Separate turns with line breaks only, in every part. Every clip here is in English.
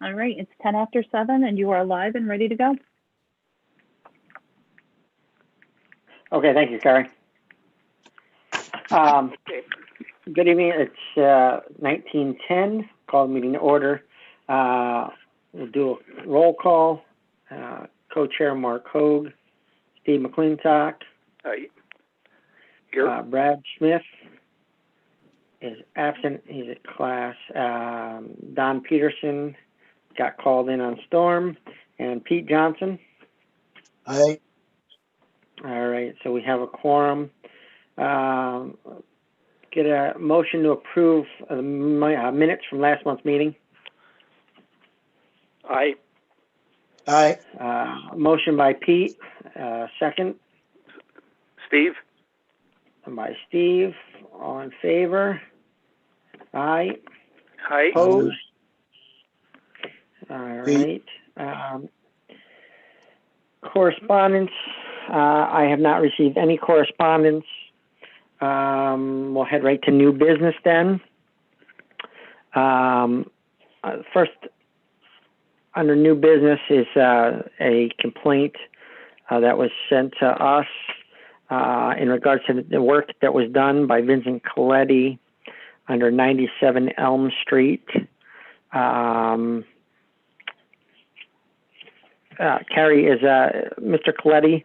All right, it's 10 after 7 and you are live and ready to go.
Okay, thank you, Carrie. Good evening. It's 1910. Call the meeting to order. We'll do a roll call. Co-chair Mark Hogue, Steve McClintock.
Here.
Brad Smith is absent. He's at class. Don Peterson got called in on storm, and Pete Johnson.
Aye.
All right, so we have a quorum. Get a motion to approve the minutes from last month's meeting.
Aye.
Aye.
Motion by Pete, second.
Steve?
And by Steve. All in favor? Aye.
Aye.
Opposed? All right. Correspondence. I have not received any correspondence. We'll head right to new business then. First, under new business is a complaint that was sent to us in regards to the work that was done by Vincent Coletti under 97 Elm Street. Carrie, is Mr. Coletti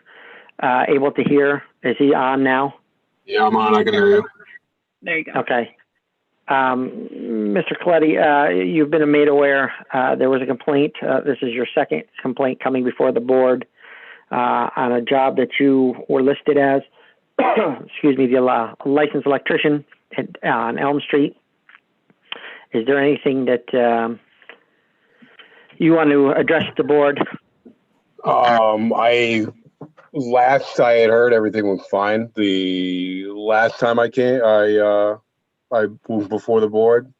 able to hear? Is he on now?
Yeah, I'm on. I can hear you.
There you go.
Okay. Mr. Coletti, you've been made aware there was a complaint. This is your second complaint coming before the board on a job that you were listed as, excuse me, the licensed electrician on Elm Street. Is there anything that you want to address the board?
Last I had heard, everything was fine. The last time I came, I moved before the board.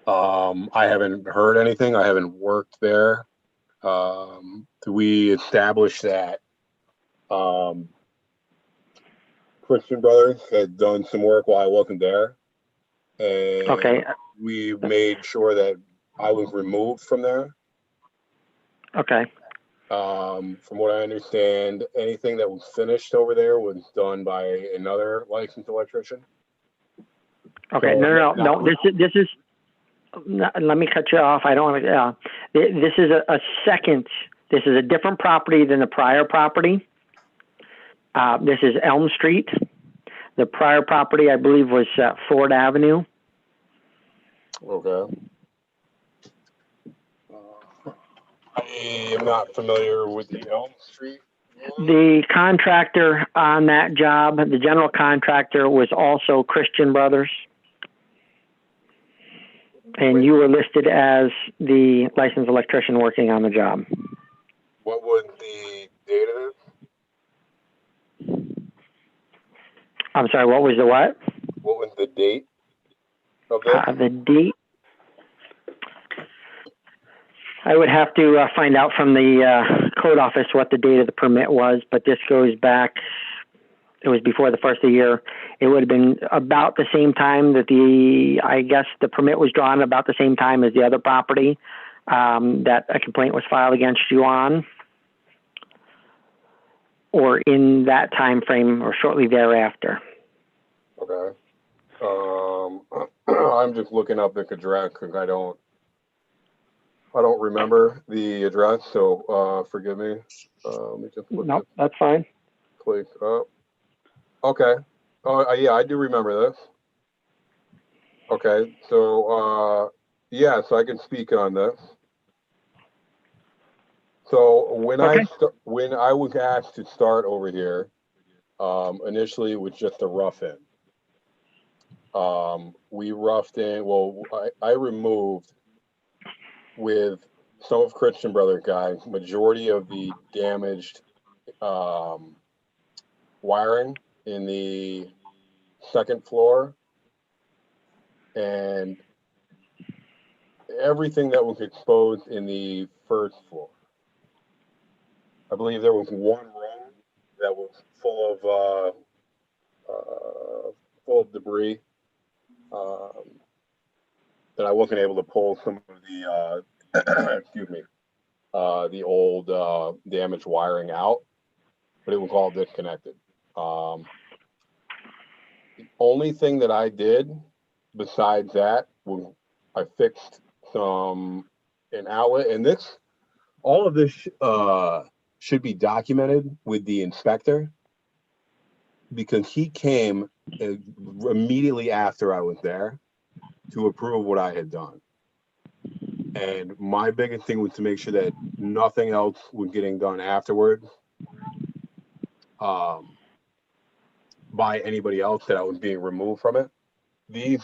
I haven't heard anything. I haven't worked there. We established that Christian Brothers had done some work while I wasn't there. And
Okay.
we made sure that I was removed from there.
Okay.
From what I understand, anything that was finished over there was done by another licensed electrician.
Okay.
So,
No. This is. Let me cut you off. I don't want to. This is a second. This is a different property than the prior property. This is Elm Street. The prior property, I believe, was Ford Avenue.
Okay. I am not familiar with the Elm Street.
The contractor on that job, the general contractor, was also Christian Brothers. And you were listed as the licensed electrician working on the job.
What was the date of it?
I'm sorry, what was the what?
What was the date of this?
The date? I would have to find out from the code office what the date of the permit was, but this goes back, it was before the first of the year. It would have been about the same time that I guess the permit was drawn, about the same time as the other property that a complaint was filed against you on, or in that time frame or shortly thereafter.
Okay. I'm just looking up the address because I don't remember the address, so forgive me. Let me just look.
No, that's fine.
Place up. Okay. Oh, yeah, I do remember this. Okay, so yeah, so I can speak on this. So when I was asked to start over here, initially it was just a rough in. We roughed in. Well, I removed with some of Christian Brother guys majority of the damaged wiring in the second floor and everything that was exposed in the first floor. I believe there was one room that was full of debris that I wasn't able to pull some of the excuse me, the old damaged wiring out, but it was all disconnected. The only thing that I did besides that was I fixed an outlet, and all of this should be documented with the inspector, because he came immediately after I was there to approve what I had done. And my biggest thing was to make sure that nothing else was getting done afterwards by anybody else, that I was being removed from it. The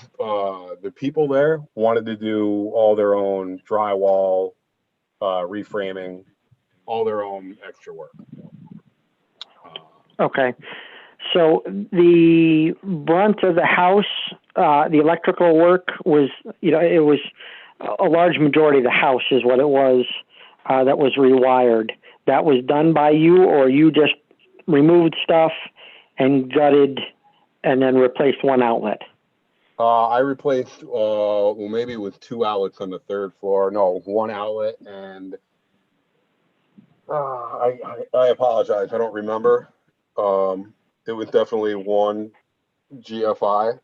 people there wanted to do all their own drywall, reframing, all their own extra work.
Okay. So the brunt of the house, the electrical work was, it was a large majority of the house is what it was that was rewired. That was done by you, or you just removed stuff and gutted and then replaced one outlet?
I replaced, maybe it was 2 outlets on the 3rd floor. No, 1 outlet, and I apologize. I don't remember. It was definitely 1 GFI.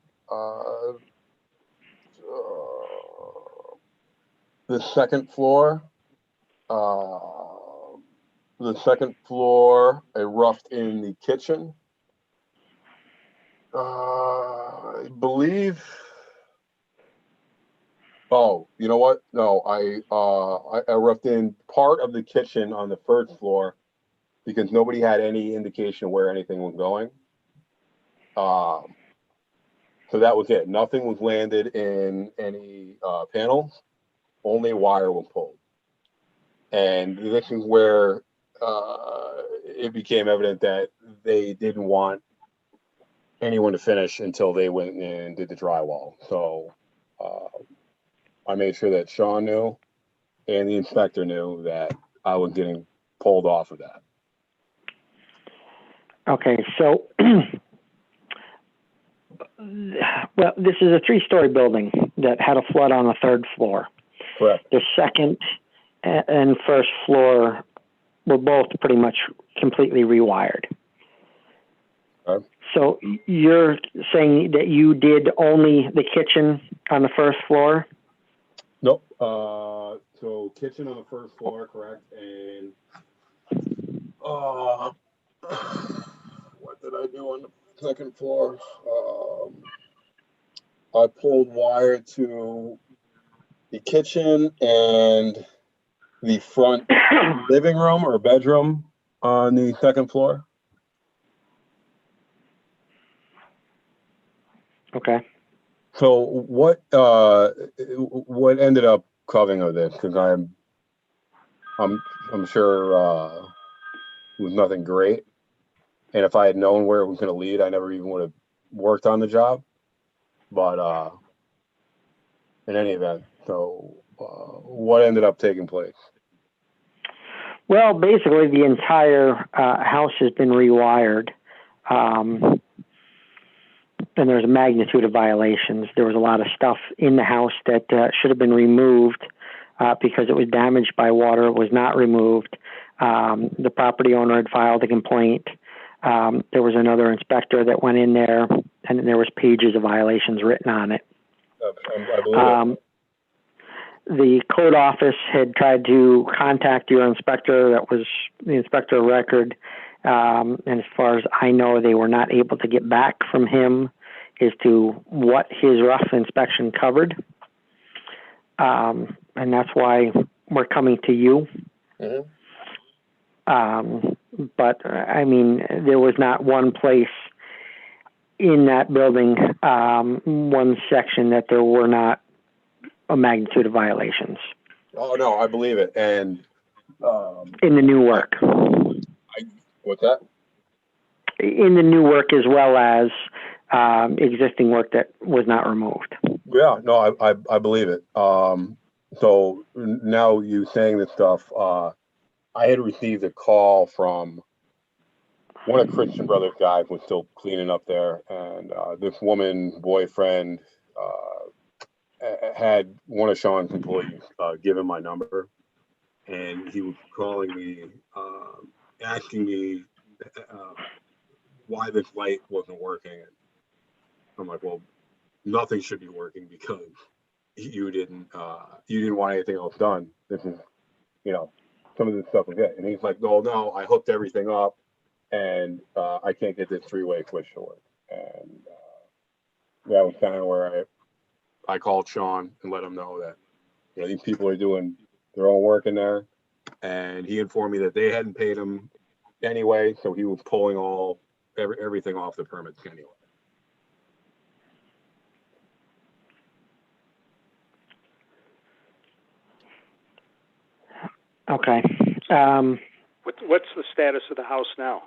The second floor, I roughed in the kitchen. I believe. Oh, you know what? No, I roughed in part of the kitchen on the 1st floor because nobody had any indication of where anything was going. So that was it. Nothing was landed in any panels. Only wire was pulled. And this is where it became evident that they didn't want anyone to finish until they went and did the drywall. So I made sure that Sean knew and the inspector knew that I was getting pulled off of that.
Okay, so, well, this is a 3-story building that had a flood on the 3rd floor.
Correct.
The 2nd and 1st floor were both pretty much completely rewired.
Okay.
So you're saying that you did only the kitchen on the 1st floor?
Nope. So kitchen on the 1st floor, correct. And what did I do on the 2nd floor? I pulled wire to the kitchen and the front living room or bedroom on the 2nd floor.
Okay.
So what ended up covering of this? Because I'm sure it was nothing great. And if I had known where it was going to lead, I never even would have worked on the job. But in any event, so what ended up taking place?
Well, basically, the entire house has been rewired. And there's a magnitude of violations. There was a lot of stuff in the house that should have been removed because it was damaged by water. It was not removed. The property owner had filed a complaint. There was another inspector that went in there, and there was pages of violations written on it.
I believe it.
The code office had tried to contact your inspector. That was the inspector of record. And as far as I know, they were not able to get back from him as to what his rough inspection covered. And that's why we're coming to you.
Mm-hmm.
But I mean, there was not one place in that building, one section that there were not a magnitude of violations.
Oh no, I believe it. And
in the new work.
What's that?
In the new work as well as existing work that was not removed.
Yeah, no, I believe it. So now you saying this stuff, I had received a call from one of Christian Brothers guys was still cleaning up there, and this woman boyfriend had one of Sean's employees give him my number, and he was calling me, asking me why this light wasn't working. I'm like, well, nothing should be working because you didn't want anything else done. This is, some of this stuff is it. And he's like, no, I hooked everything up, and I can't get this three-way switch to work. And that was kind of where I called Sean and let him know that these people are doing their own work in there, and he informed me that they hadn't paid him anyway, so he was pulling everything off the permits anyway.
Okay.
What's the status of the house now?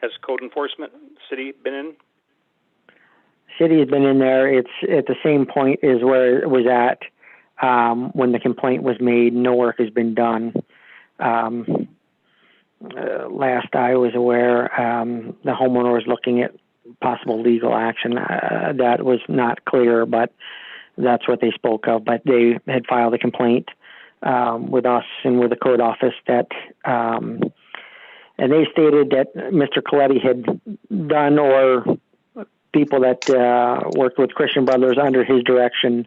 Has code enforcement, city been in?
City has been in there. It's at the same point as where it was at when the complaint was made. No work has been done. Last I was aware, the homeowner was looking at possible legal action. That was not clear, but that's what they spoke of. But they had filed a complaint with us and with the code office that, and they stated that Mr. Coletti had done, or people that worked with Christian Brothers under his direction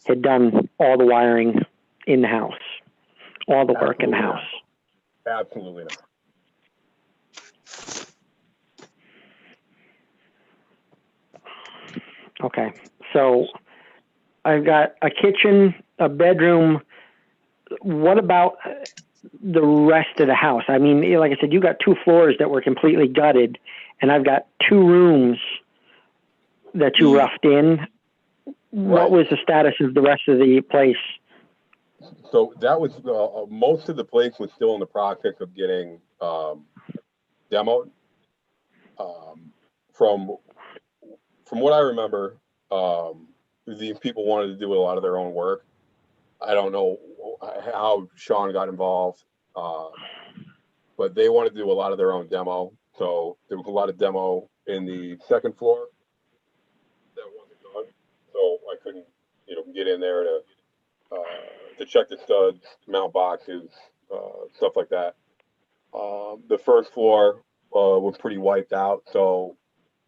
had done all the wiring in the house, all the work in the house.
Absolutely not.
Okay, so I've got a kitchen, a bedroom. What about the rest of the house? I mean, like I said, you got 2 floors that were completely gutted, and I've got 2 rooms that you roughed in. What was the status of the rest of the place?
So that was most of the place was still in the process of getting demoed. From what I remember, these people wanted to do a lot of their own work. I don't know how Sean got involved, but they wanted to do a lot of their own demo. So there was a lot of demo in the second floor that wasn't done. So I couldn't, get in there to check the studs, mount boxes, stuff like that. The first floor was pretty wiped out. So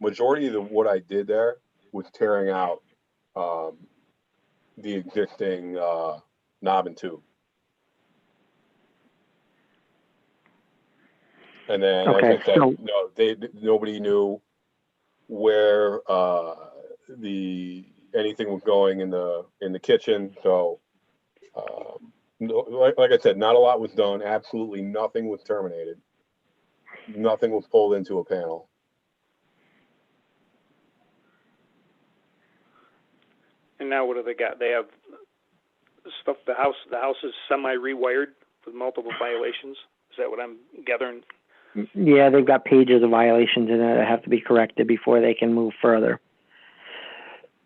majority of what I did there was tearing out the existing knob and tube. And then, as I said, nobody knew where anything was going in the kitchen. So, like I said, not a lot was done. Absolutely nothing was terminated. Nothing was pulled into a panel.
And now what do they got? They have stuff. The house is semi-rewired with multiple violations. Is that what I'm gathering?
Yeah, they've got pages of violations in it that have to be corrected before they can move further.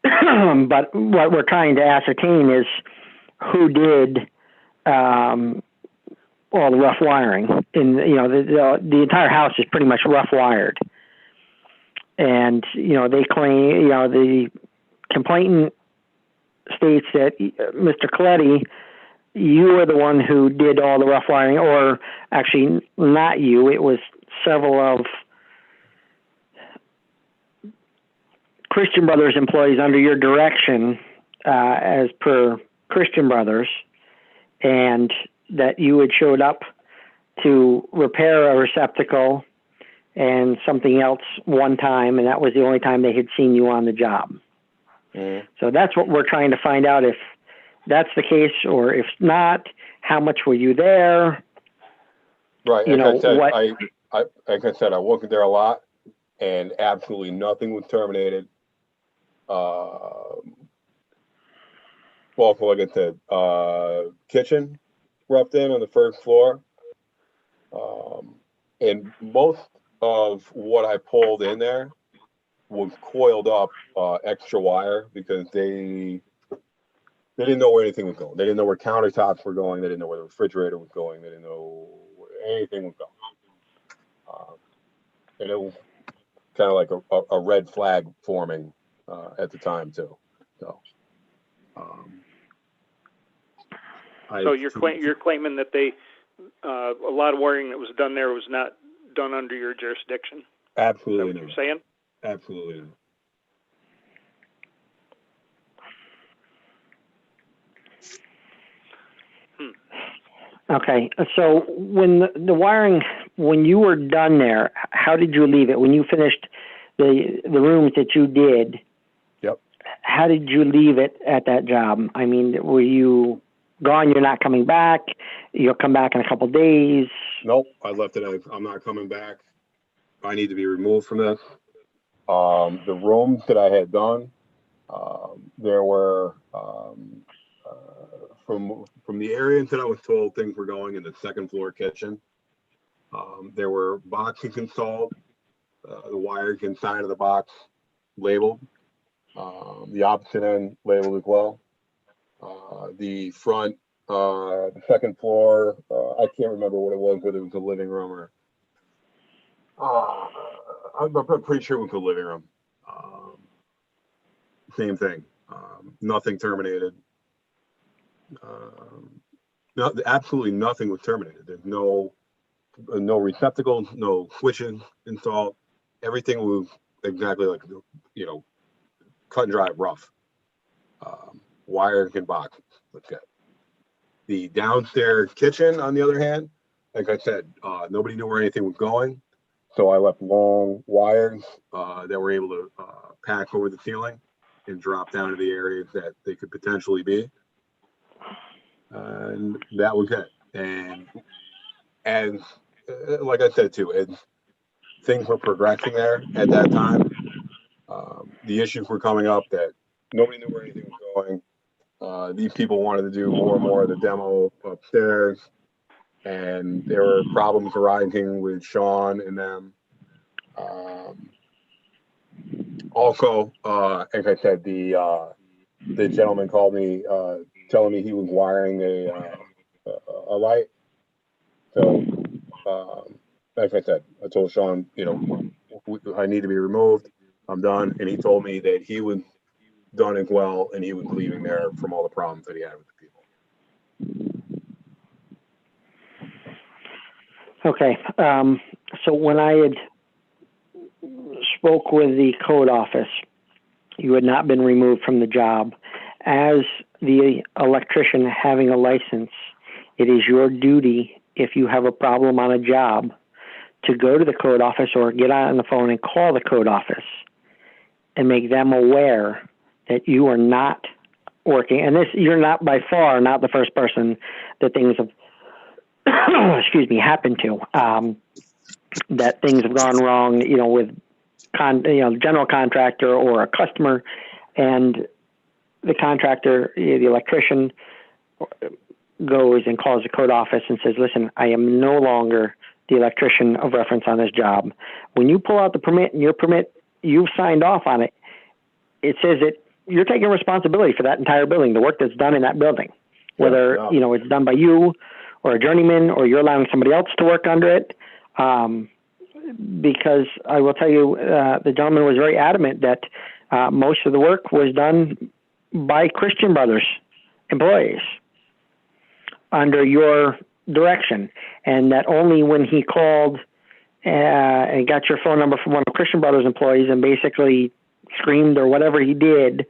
But what we're trying to ascertain is who did all the rough wiring. The entire house is pretty much rough wired. And, they claim, the complainant states that Mr. Coletti, you were the one who did all the rough wiring, or actually not you, it was several of Christian Brothers employees under your direction, as per Christian Brothers, and that you had showed up to repair a receptacle and something else one time, and that was the only time they had seen you on the job. Mm. So that's what we're trying to find out, if that's the case, or if not, how much were you there?
Right. Like I said, I wasn't there a lot, and absolutely nothing was terminated. Well, like I said, kitchen roughed in on the first floor. And most of what I pulled in there was coiled up extra wire, because they didn't know where anything was going. They didn't know where countertops were going. They didn't know where the refrigerator was going. They didn't know where anything was going. And it was kind of like a red flag forming at the time too. So
So you're claiming that they, a lot of wiring that was done there was not done under your jurisdiction? Is that
Absolutely
what
not.
you're saying?
Absolutely not.
Okay, so when the wiring, when you were done there, how did you leave it? When you finished the rooms that you did,
Yep.
how did you leave it at that job? I mean, were you gone, you're not coming back, you'll come back in a couple of days?
Nope, I left it. I'm not coming back. I need to be removed from this. The rooms that I had done, there were from the area that I was told things were going in the second floor kitchen. There were boxes installed, the wires inside of the box labeled, the opposite end labeled as well. The front, the second floor, I can't remember what it was, whether it was a living room or I'm pretty sure it was a living room. Same thing. Nothing terminated. Absolutely nothing was terminated. There's no receptacles, no switches installed. Everything was exactly like, cut and dry rough. Wires and boxes. That's it. The downstairs kitchen, on the other hand, like I said, nobody knew where anything was going. So I left long wires that were able to pack over the ceiling and drop down to the areas that they could potentially be. And that was it. And like I said too, and things were progressing there at that time. The issues were coming up that nobody knew where anything was going. These people wanted to do more and more of the demo upstairs, and there were problems arising with Sean and them. Also, as I said, the gentleman called me telling me he was wiring a light. So, like I said, I told Sean, I need to be removed. I'm done. And he told me that he was done as well, and he was leaving there from all the problems that he had with the people.
Okay, so when I had spoke with the code office, you had not been removed from the job. As the electrician having a license, it is your duty, if you have a problem on a job, to go to the code office or get on the phone and call the code office and make them aware that you are not working. And this, you're not by far not the first person that things have happened to, that things have gone wrong, with general contractor or a customer, and the contractor, the electrician, goes and calls the code office and says, listen, I am no longer the electrician of reference on this job. When you pull out the permit, and your permit, you've signed off on it, it says that you're taking responsibility for that entire building, the work that's done in that building, whether, it's done by you or a journeyman, or you're allowing somebody else to work under it. Because I will tell you, the gentleman was very adamant that most of the work was done by Christian Brothers employees under your direction, and that only when he called and got your phone number from one of Christian Brothers employees and basically screamed or whatever he did,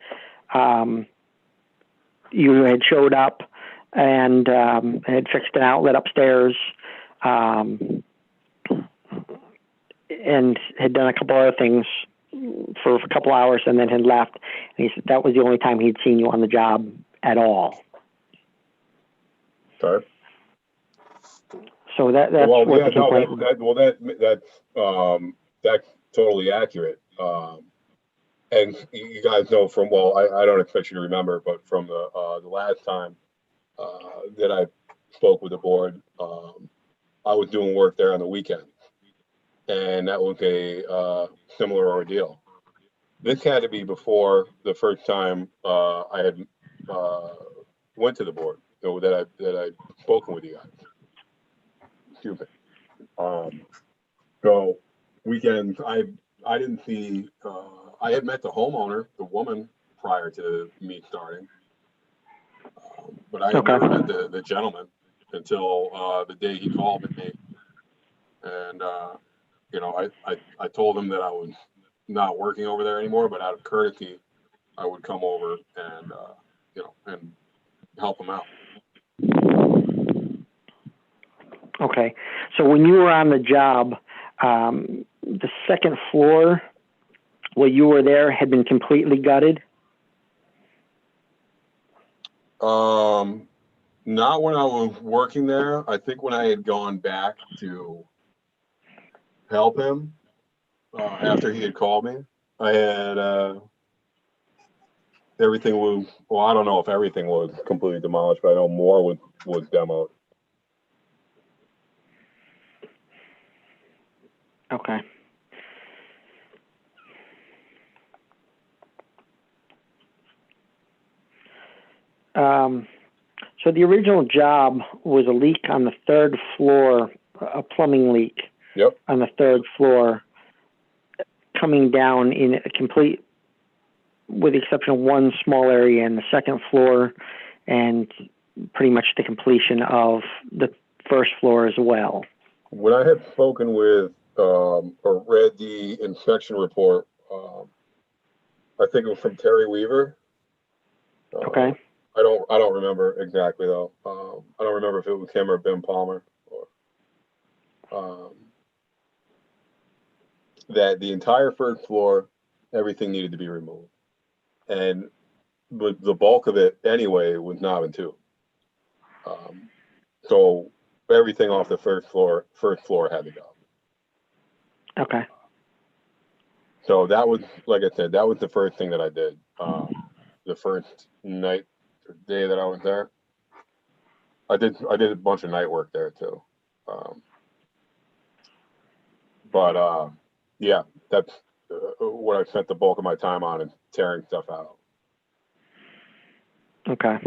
you had showed up and had fixed an outlet upstairs, and had done a couple other things for a couple hours and then had left. And he said that was the only time he'd seen you on the job at all.
Sorry.
So that's what the complaint.
That's totally accurate. And you guys know from, I don't expect you to remember, but from the last time that I spoke with the board, I was doing work there on the weekend, and that was a similar ordeal. This had to be before the first time I had went to the board, that I'd spoken with you guys. Excuse me. So weekends, I didn't see. I had met the homeowner, the woman, prior to me starting. But I had
Okay.
never met the gentleman until the day he called me, and I told him that I was not working over there anymore, but out of courtesy, I would come over and and help him out.
Okay. So when you were on the job, the second floor where you were there had been completely gutted?
Not when I was working there. I think when I had gone back to help him after he had called me, I had everything was, well, I don't know if everything was completely demolished, but I know more was demoed.
Okay. So the original job was a leak on the third floor, a plumbing leak.
Yep.
On the third floor, coming down in a complete, with the exception of one small area in the second floor, and pretty much the completion of the first floor as well.
When I had spoken with or read the inspection report, I think it was from Terry Weaver.
Okay.
I don't remember exactly though. I don't remember if it was him or Ben Palmer, or that the entire first floor, everything needed to be removed, and the bulk of it anyway was knob and tube. So everything off the first floor had to go.
Okay.
So that was, like I said, that was the first thing that I did. The first night or day that I was there, I did a bunch of night work there too. But yeah, that's what I spent the bulk of my time on, is tearing stuff out.
Okay.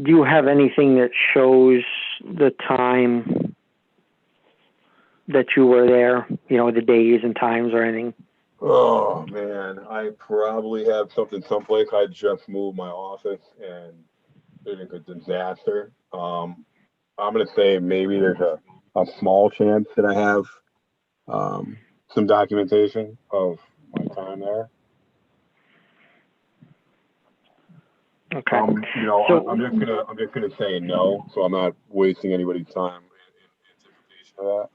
Do you have anything that shows the time that you were there? You know, the days and times or anything?
Oh man, I probably have something someplace. I just moved my office and it was a disaster. I'm gonna say maybe there's a small chance that I have some documentation of my time there.
Okay.
So, I'm just gonna say no, so I'm not wasting anybody's time in anticipation of that.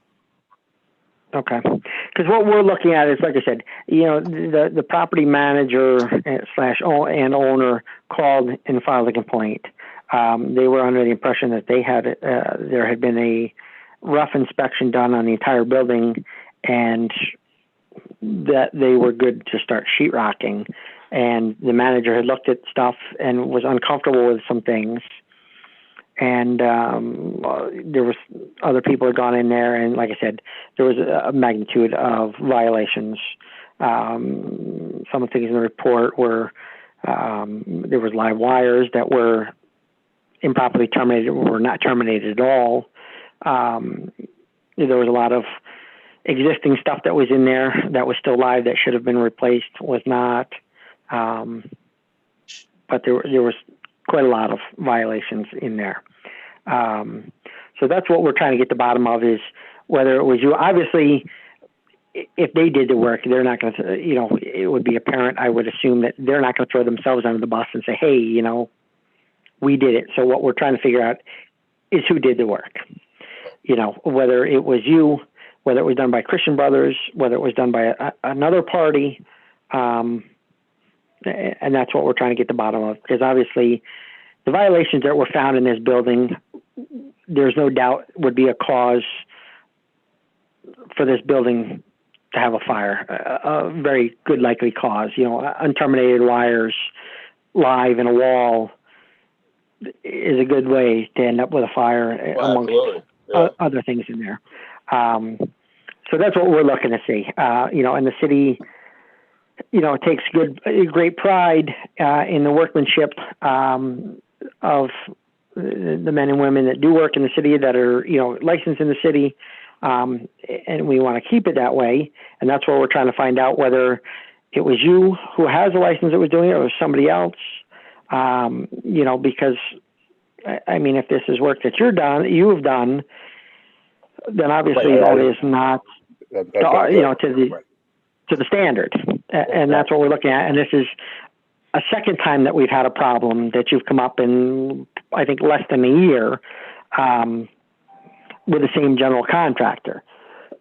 Okay. Because what we're looking at is, like I said, you know, the property manager / owner called and filed a complaint. They were under the impression that they had there had been a rough inspection done on the entire building, and that they were good to start sheetrocking. And the manager had looked at stuff and was uncomfortable with some things. And there was other people had gone in there, and like I said, there was a magnitude of violations. Some of the things in the report were there was live wires that were improperly terminated or were not terminated at all. There was a lot of existing stuff that was in there that was still live that should have been replaced, was not. But there was quite a lot of violations in there. So that's what we're trying to get to the bottom of, is whether it was you. Obviously, if they did the work, they're not going to, you know, it would be apparent, I would assume, that they're not going to throw themselves under the bus and say, hey, you know, we did it. So what we're trying to figure out is who did the work. You know, whether it was you, whether it was done by Christian Brothers, whether it was done by another party. And that's what we're trying to get to the bottom of, because obviously the violations that were found in this building, there's no doubt would be a cause for this building to have a fire, a very good likely cause. You know, unterminated wires live in a wall is a good way to end up with a fire, amongst other things in there. So that's what we're looking to see. You know, and the city, you know, takes great pride in the workmanship of the men and women that do work in the city, that are, you know, licensed in the city, and we want to keep it that way. And that's what we're trying to find out, whether it was you who has a license that was doing it, or somebody else. You know, because I mean, if this is work that you've done, then obviously
Right,
that is not,
That's
you know,
right.
to the standard, and that's what we're looking at. And this is a second time that we've had a problem that you've come up in, I think, less than a year, with the same general contractor.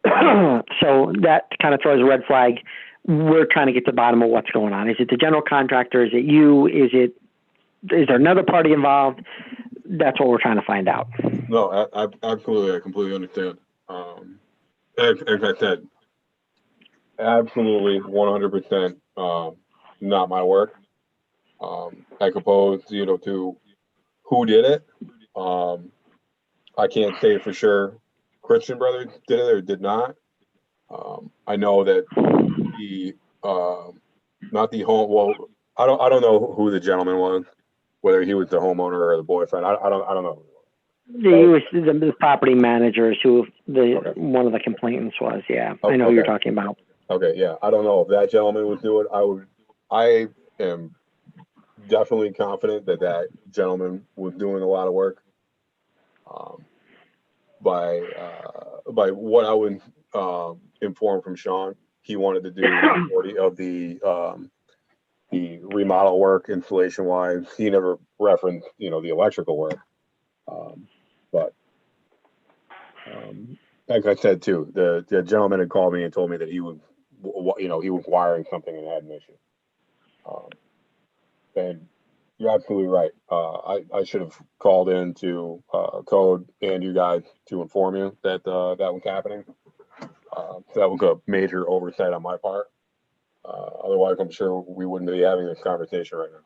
So that kind of throws a red flag. We're trying to get to the bottom of what's going on. Is it the general contractor? Is it you? Is there another party involved? That's what we're trying to find out.
No, I absolutely, I completely understand. As I said, absolutely 100% not my work. I suppose, you know, to who did it. I can't say for sure Christian Brothers did it or did not. I know that the not the home. Well, I don't know who the gentleman was, whether he was the homeowner or the boyfriend. I don't know.
He was the property managers who
Okay.
one of the complainants was. Yeah,
Oh,
I know who you're
okay.
talking about.
Okay, yeah. I don't know if that gentleman would do it. I am definitely confident that that gentleman was doing a lot of work. By what I was informed from Sean, he wanted to do the majority of the remodel work, installation wise. He never referenced, you know, the electrical work. But like I said too, the gentleman had called me and told me that he was, you know, he was wiring something and had an issue. And you're absolutely right. I should have called in to code and you guys to inform you that that was happening. That was a major oversight on my part. Otherwise, I'm sure we wouldn't be having this conversation right now.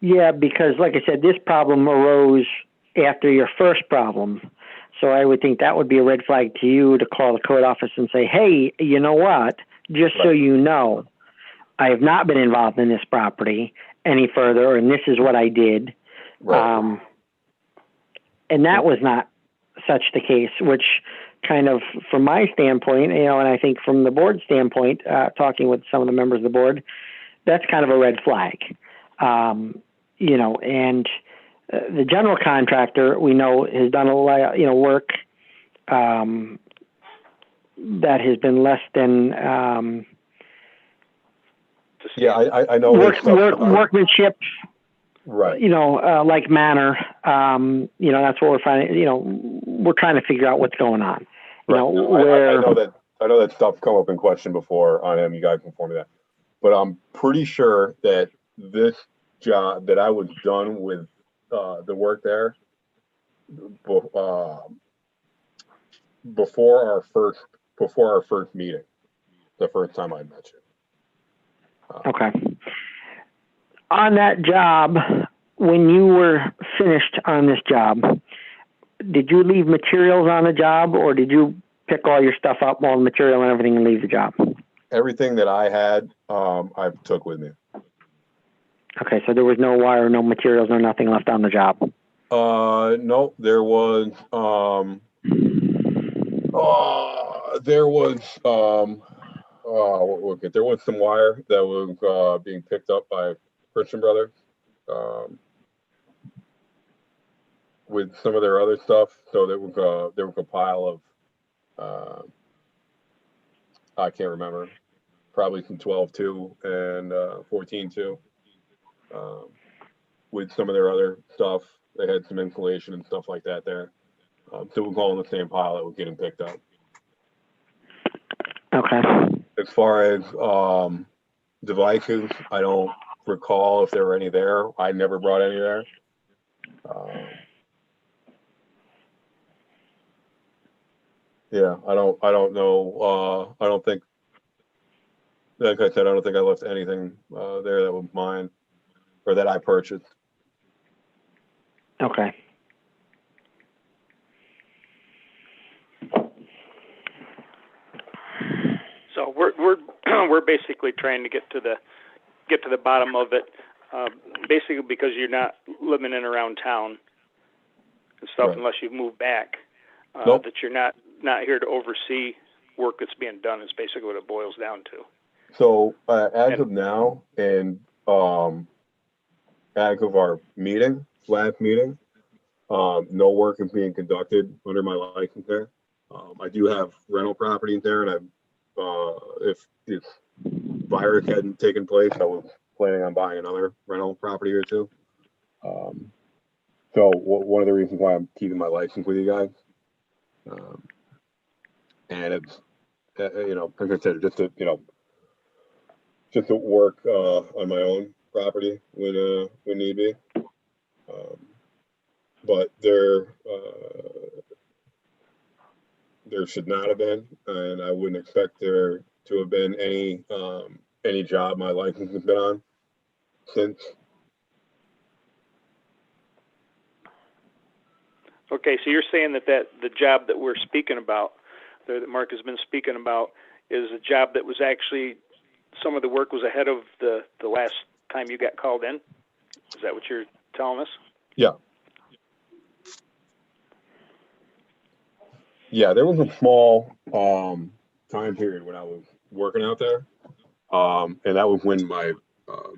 Yeah, because like I said, this problem arose after your first problem. So I would think that would be a red flag to you to call the code office and say, hey, you know what? Just so you know, I have not been involved in this property any further, and this is what I did.
Right.
And that was not such the case, which kind of, from my standpoint, you know, and I think from the board standpoint, talking with some of the members of the board, that's kind of a red flag. You know, and the general contractor, we know, has done a lot, you know, work that has been less than
yeah, I know
workmanship,
right.
You know, like manner. You know, that's what we're finding. You know, we're trying to figure out what's going on. You know,
I know that stuff come up in question before on him. You guys inform me that, but I'm pretty sure that this job that I was done with the work there before our first meeting, the first time I met you.
Okay. On that job, when you were finished on this job, did you leave materials on the job, or did you pick all your stuff up, all the material and everything, and leave the job?
Everything that I had, I took with me.
Okay, so there was no wire, no materials, no nothing left on the job.
No, there was there was some wire that was being picked up by Christian Brothers with some of their other stuff. So there was a pile of I can't remember, probably some 12.2 and 14.2 with some of their other stuff. They had some insulation and stuff like that there. So we're all in the same pile that was getting picked up.
Okay.
As far as devices, I don't recall if there were any there. I never brought any there. Yeah, I don't know. I don't think, like I said, I don't think I left anything there that was mine or that I purchased.
Okay.
So we're basically trying to get to the bottom of it, basically because you're not living in around town and stuff,
Right.
unless you've moved back.
Nope.
That you're not here to oversee work that's being done is basically what it boils down to.
So as of now, and as of our last meeting, no work is being conducted under my license there. I do have rental property there, and if virus hadn't taken place, I was planning on buying another rental property or two. So one of the reasons why I'm keeping my license with you guys, and it's like I said, just to work on my own property when need be. But there should not have been, and I wouldn't expect there to have been any job my license has been on since.
Okay, so you're saying that the job that we're speaking about, that Mark has been speaking about, is a job that was actually, some of the work was ahead of the last time you got called in? Is that what you're telling us?
Yeah. Yeah, there was a small time period when I was working out there, and that was when my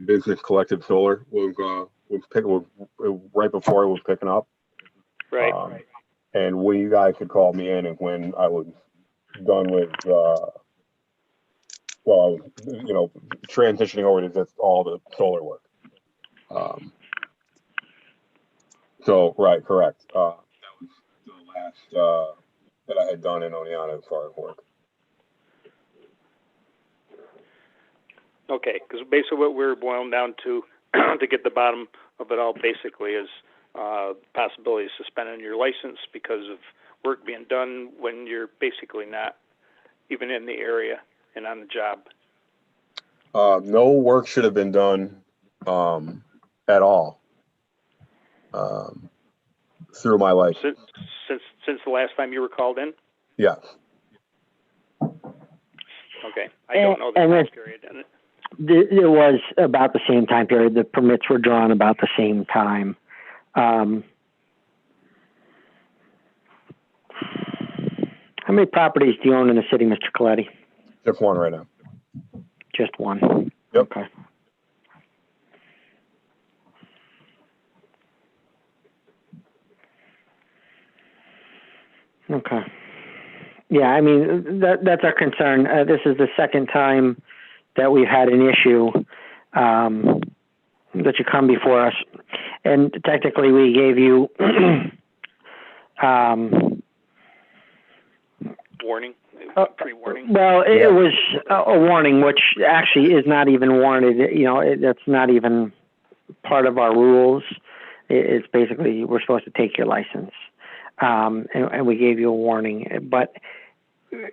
business Collective Solar was right before it was picking up.
Right.
And when you guys could call me in, and when I was done with, I was, transitioning over to just all the solar work. So right, correct. That was the last that I had done in Oneonta as far as work.
Okay, because basically what we're boiling down to to get the bottom of it all basically is possibility of suspending your license because of work being done when you're basically not even in the area and on the job.
No work should have been done at all through my license.
Since the last time you were called in?
Yes.
Okay, I don't know the time period.
It was about the same time period. The permits were drawn about the same time. How many properties do you own in the city, Mr. Coletti?
Just one right now.
Just one.
Yep.
Okay. Okay. Yeah, I mean, that's our concern. This is the second time that we've had an issue that you come before us. And technically we gave you
warning, pre-warning.
Well, it was a warning, which actually is not even warranted. That's not even part of our rules. It's basically we're supposed to take your license, and we gave you a warning. But we've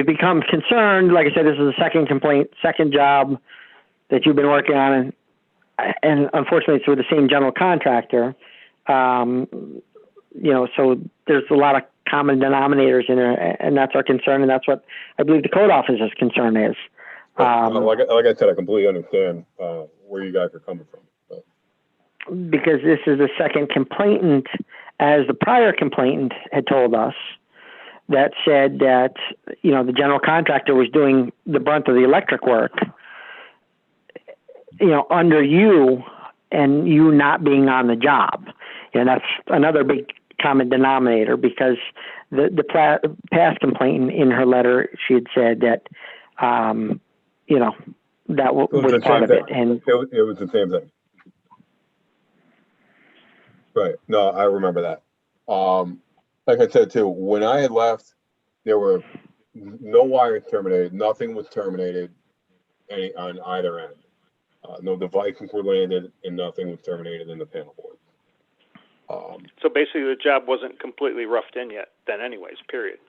become concerned. Like I said, this is the second complaint, second job that you've been working on, and unfortunately, it's with the same general contractor. So there's a lot of common denominators in there, and that's our concern, and that's what I believe the code office's concern is.
Like I said, I completely understand where you guys are coming from. But.
Because this is the second complainant, as the prior complainant had told us, that said that, the general contractor was doing the brunt of the electric work, under you and you not being on the job. And that's another big common denominator because the past complainant in her letter, she had said that, that was part of it. And
it was the same thing. Right. No, I remember that. Like I said, too, when I had left, there were no wires terminated. Nothing was terminated on either end. No devices were landed, and nothing was terminated in the panel board.
So basically, the job wasn't completely roughed in yet, then, anyways. Period.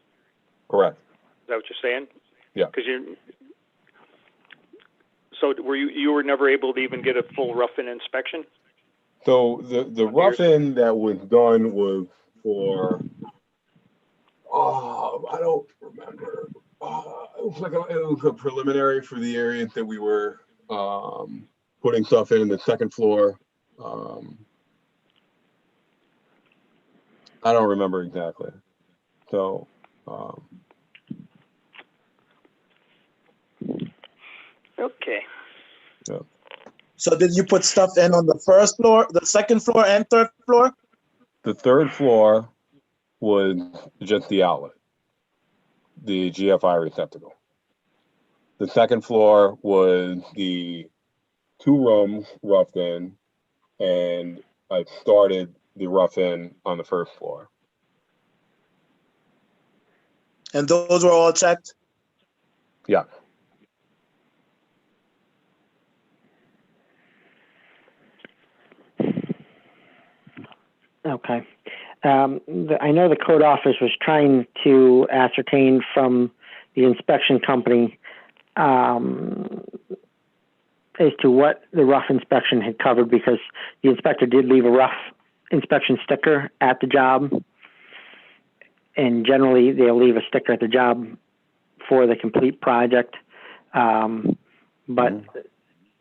Correct.
Is that what you're saying?
Yeah.
Because So were you were never able to even get a full rough-in inspection?
So the rough-in that was done was for. I don't remember. It was a preliminary for the area that we were putting stuff in the second floor. I don't remember exactly. So.
Okay.
Yeah.
So did you put stuff in on the first floor, the second floor, and third floor?
The third floor was just the outlet, the GFI receptacle. The second floor was the 2 rooms roughed in, and I started the rough in on the first floor.
And those were all checked?
Yeah.
Okay. I know the code office was trying to ascertain from the inspection company as to what the rough inspection had covered, because the inspector did leave a rough inspection sticker at the job. And generally, they'll leave a sticker at the job for the complete project. But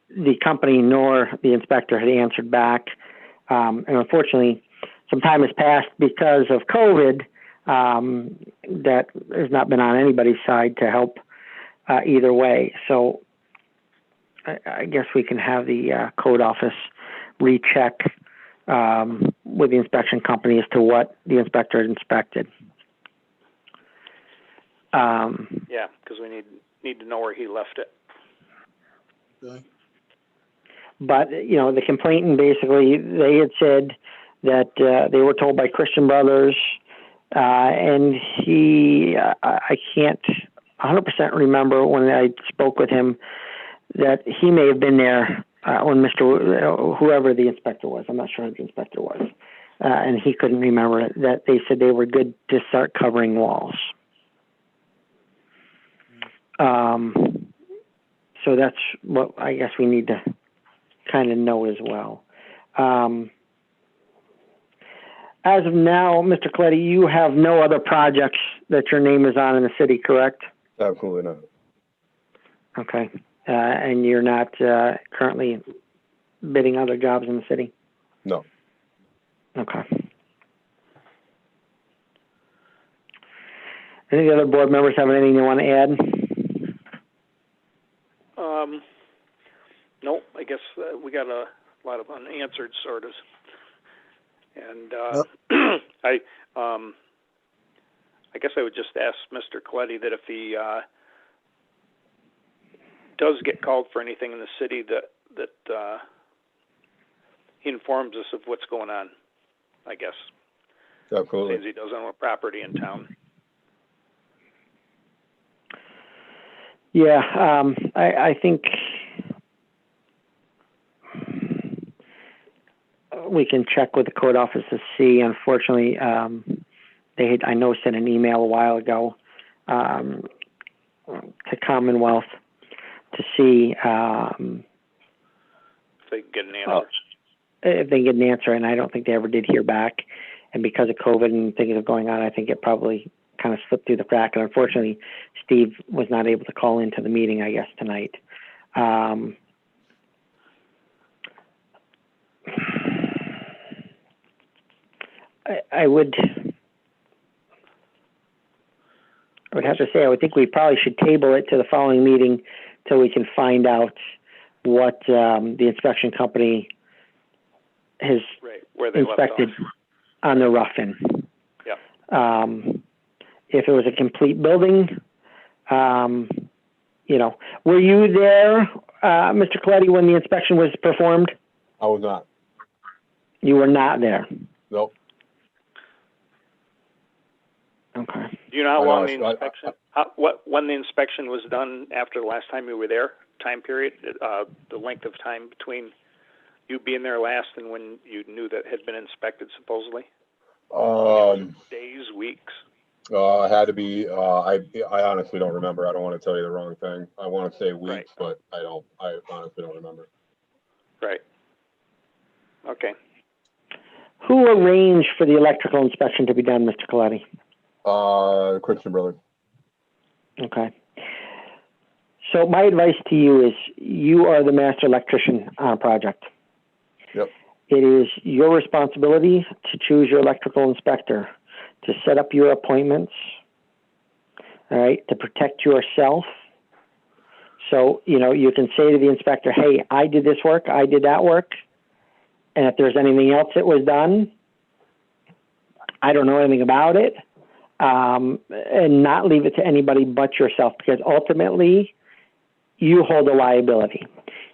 the company nor the inspector had answered back. And unfortunately, some time has passed because of COVID, that has not been on anybody's side to help either way. So I guess we can have the code office recheck with the inspection company as to what the inspector had inspected.
Yeah, because we need to know where he left it.
Okay.
But, you know, the complainant basically, they had said that they were told by Christian Brothers, and he, I can't 100% remember when I spoke with him, that he may have been there when whoever the inspector was, I'm not sure who the inspector was, and he couldn't remember it, that they said they were good to start covering walls. So that's what I guess we need to kind of know as well. As of now, Mr. Coletti, you have no other projects that your name is on in the city, correct?
Absolutely not.
Okay. And you're not currently bidding other jobs in the city?
No.
Okay. Any of the other board members have anything they want to add?
No, I guess we got a lot of unanswered sort of. And I guess I would just ask Mr. Coletti that if he does get called for anything in the city, that he informs us of what's going on, I guess.
Absolutely.
As he does on a property in town.
Yeah, I think we can check with the code office to see. Unfortunately, they had, I know, sent an email a while ago to Commonwealth to see
If they can get an answer.
If they get an answer, and I don't think they ever did hear back. And because of COVID and things are going on, I think it probably kind of slipped through the crack. And unfortunately, Steve was not able to call into the meeting, I guess, tonight. I would have to say, I would think we probably should table it to the following meeting till we can find out what the inspection company has
where they
inspected
left off.
On the rough-in.
Yeah.
If it was a complete building, you know, were you there, Mr. Coletti, when the inspection was performed?
I was not.
You were not there.
Nope.
Okay.
Do you know how long the inspection? When the inspection was done after the last time you were there? Time period, the length of time between you being there last and when you knew that had been inspected, supposedly? Days, weeks?
Had to be. I honestly don't remember. I don't want to tell you the wrong thing. I want to say weeks, but I don't. I honestly don't remember.
Right. Okay.
Who arranged for the electrical inspection to be done, Mr. Coletti?
Christian Brothers.
Okay. So my advice to you is you are the master electrician on a project.
Yep.
It is your responsibility to choose your electrical inspector, to set up your appointments, all right, to protect yourself, So, you can say to the inspector, hey, I did this work, I did that work. And if there's anything else that was done, I don't know anything about it. And not leave it to anybody but yourself, because ultimately you hold a liability.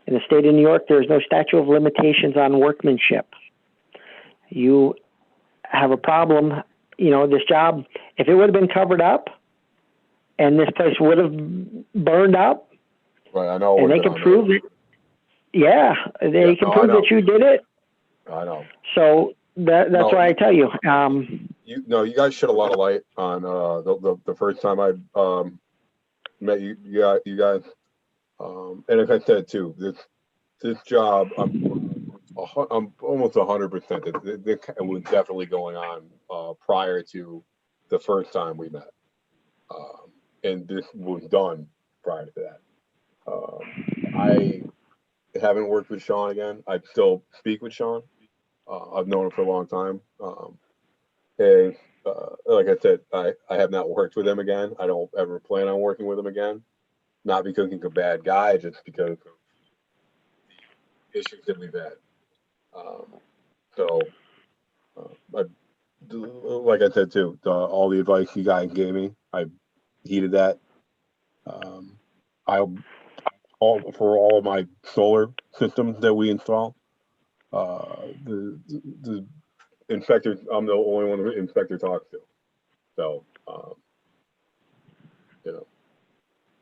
In the state of New York, there's no statute of limitations on workmanship. You have a problem, this job, if it would have been covered up and this place would have burned up,
Right, I know.
and they can prove it. Yeah, they can prove that you did it.
I know.
So that's why I tell you.
You guys shed a lot of light on the first time I met you guys. And as I said too, this job, I'm almost 100% that it was definitely going on prior to the first time we met, and this was done prior to that. I haven't worked with Sean again. I still speak with Sean. I've known him for a long time, and like I said, I have not worked with him again. I don't ever plan on working with him again. Not because he's a bad guy, just because of the issues that we've had. Like I said too, all the advice you guys gave me, I heeded that. For all of my solar systems that we install, the inspector, I'm the only one the inspector talks to. So,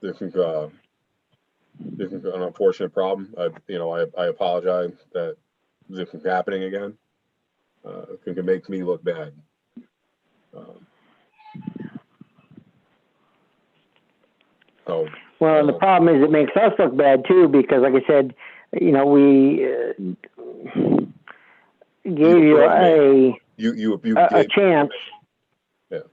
this is an unfortunate problem. I apologize that this is happening again. I think it makes me look bad.
Well, and the problem is it makes us look bad too, because like I said, we gave you a chance.
Yeah.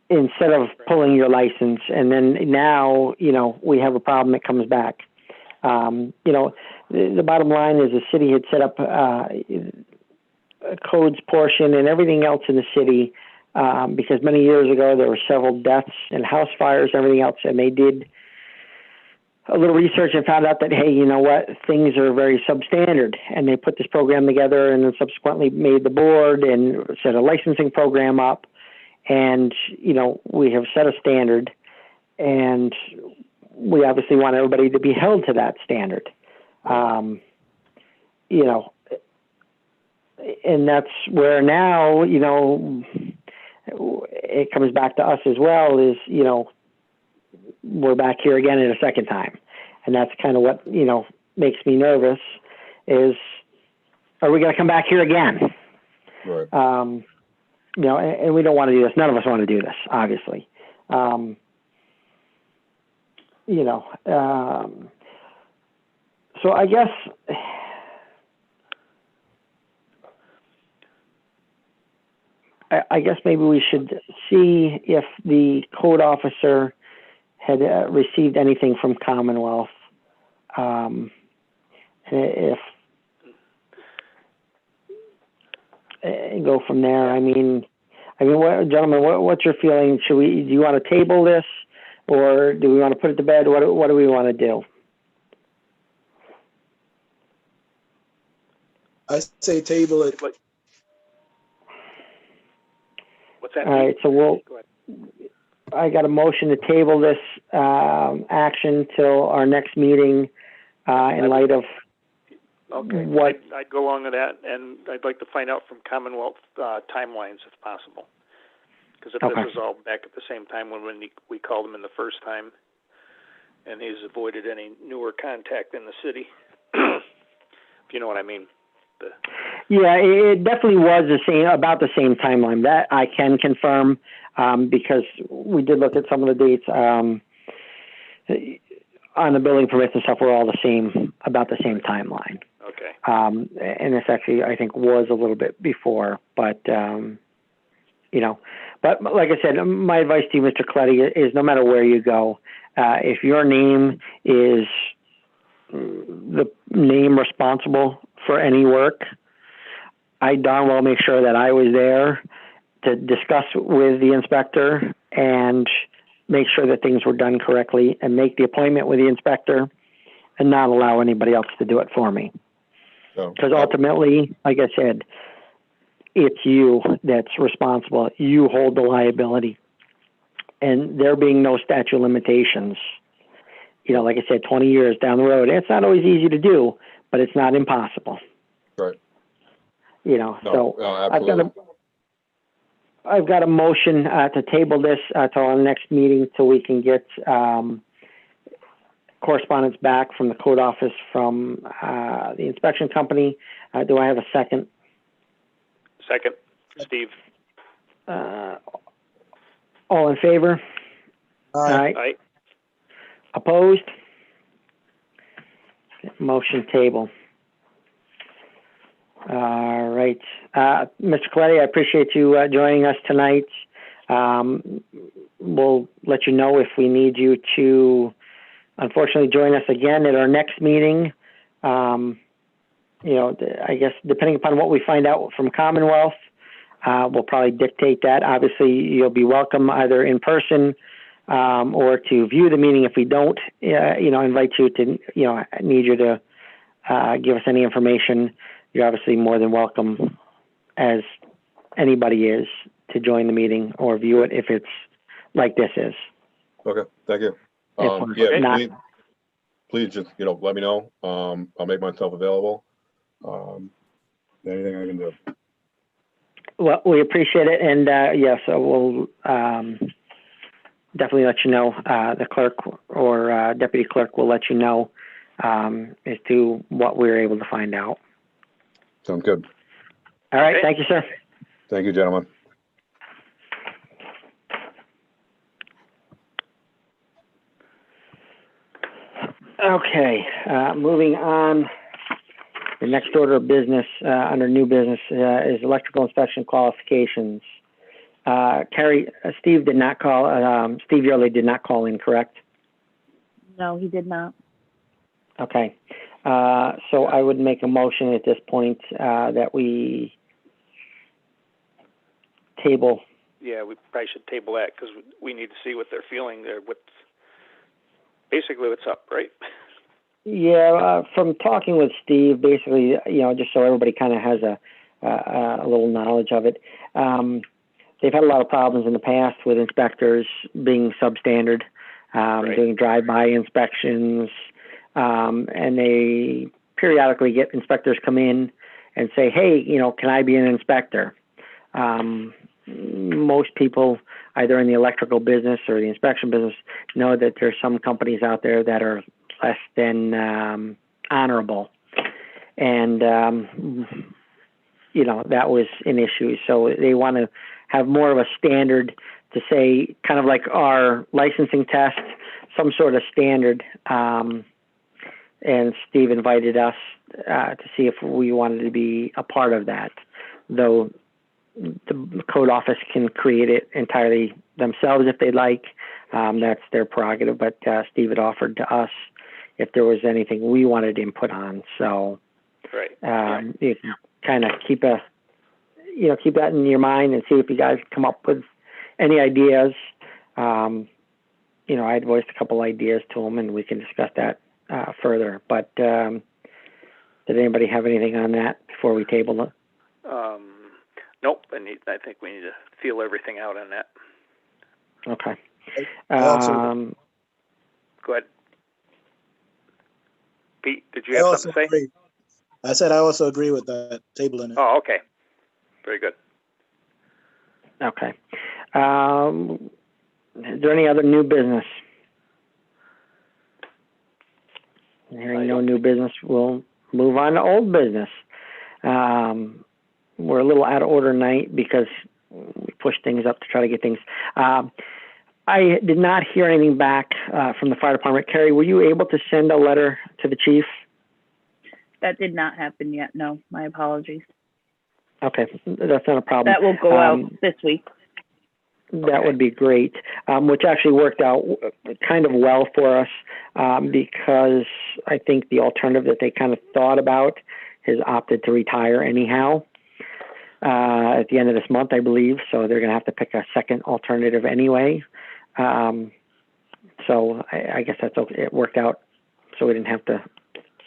Instead of pulling your license, and then now, we have a problem that comes back. The bottom line is the city had set up a codes portion and everything else in the city, because many years ago there were several deaths and house fires and everything else, and they did a little research and found out that, hey, you know what, things are very substandard, and they put this program together and then subsequently made the board and set a licensing program up. And, we have set a standard, and we obviously want everybody to be held to that standard. And that's where now, it comes back to us as well is, we're back here again in a second time. And that's kind of what, makes me nervous is, are we going to come back here again?
Right.
And we don't want to do this. None of us want to do this, obviously. So I guess maybe we should see if the code officer had received anything from Commonwealth. And go from there. I mean, gentlemen, what's your feeling? Do you want to table this, or do we want to put it to bed? What do we want to do?
I say table it.
What's that?
All right, so I got a motion to table this action till our next meeting in light of
Okay,
what
I'd go along with that, and I'd like to find out from Commonwealth timelines if possible. Because if this is all back at the same time when we called him in the first time, and he's avoided any newer contact in the city, if you know what I mean.
Yeah, it definitely was about the same timeline. That I can confirm, because we did look at some of the dates on the building permits and stuff were all about the same timeline.
Okay.
And this actually, I think, was a little bit before, but but like I said, my advice to you, Mr. Coletti, is no matter where you go, if your name is the name responsible for any work, I darn well make sure that I was there to discuss with the inspector and make sure that things were done correctly and make the appointment with the inspector and not allow anybody else to do it for me. Because ultimately, like I said, it's you that's responsible. You hold the liability. And there being no statute of limitations, like I said, 20 years down the road, it's not always easy to do, but it's not impossible.
Right.
So
absolutely.
I've got a motion to table this till our next meeting so we can get correspondence back from the code office from the inspection company. Do I have a second?
Second, Steve.
All in favor?
Aye.
Aye.
Opposed? Motion table. All right. Mr. Coletti, I appreciate you joining us tonight. We'll let you know if we need you to, unfortunately, join us again at our next meeting. I guess depending upon what we find out from Commonwealth, we'll probably dictate that. Obviously, you'll be welcome either in person or to view the meeting. If we don't, invite you to, need you to give us any information, you're obviously more than welcome, as anybody is, to join the meeting or view it if it's like this is.
Okay, thank you. Please just, let me know. I'll make myself available. Anything I can do.
Well, we appreciate it, and so we'll definitely let you know. The clerk or deputy clerk will let you know as to what we're able to find out.
Sounds good.
All right,
Okay.
Thank you, sir.
Thank you, gentlemen.
Okay, moving on. The next order of business under new business is electrical inspection qualifications. Carrie, Steve did not call. Steve Yurley did not call in, correct?
No, he did not.
Okay. So I would make a motion at this point that we table.
Yeah, we probably should table that because we need to see what they're feeling there. Basically what's up, right?
Yeah, from talking with Steve, basically, just so everybody kind of has a little knowledge of it, they've had a lot of problems in the past with inspectors being substandard,
Right.
doing drive-by inspections, and they periodically get inspectors come in and say, hey, can I be an inspector? Most people, either in the electrical business or the inspection business, know that there's some companies out there that are less than honorable. And, that was an issue. So they want to have more of a standard to say, kind of like our licensing test, some sort of standard. And Steve invited us to see if we wanted to be a part of that, though the code office can create it entirely themselves if they like. That's their prerogative, but Steve had offered to us if there was anything we wanted input on. So
Right.
you can kind of keep that in your mind and see if you guys come up with any ideas. I'd voiced a couple ideas to him, and we can discuss that further. But did anybody have anything on that before we table it?
Nope. I think we need to feel everything out on that.
Okay.
Go ahead. Pete, did you have something to say?
Agree. I said I also agree with that, tabling it.
Oh, okay. Very good.
Okay. Is there any other new business? Hearing no new business, we'll move on to old business. We're a little out of order tonight because we pushed things up to try to get things. I did not hear anything back from the fire department. Carrie, were you able to send a letter to the chief?
That did not happen yet. No, my apologies.
Okay, that's not a problem.
That will go out this week.
That would be great, which actually worked out kind of well for us because I think the alternative that they kind of thought about has opted to retire anyhow at the end of this month, I believe. So they're going to have to pick a second alternative anyway. So I guess that's okay. It worked out, so we didn't have to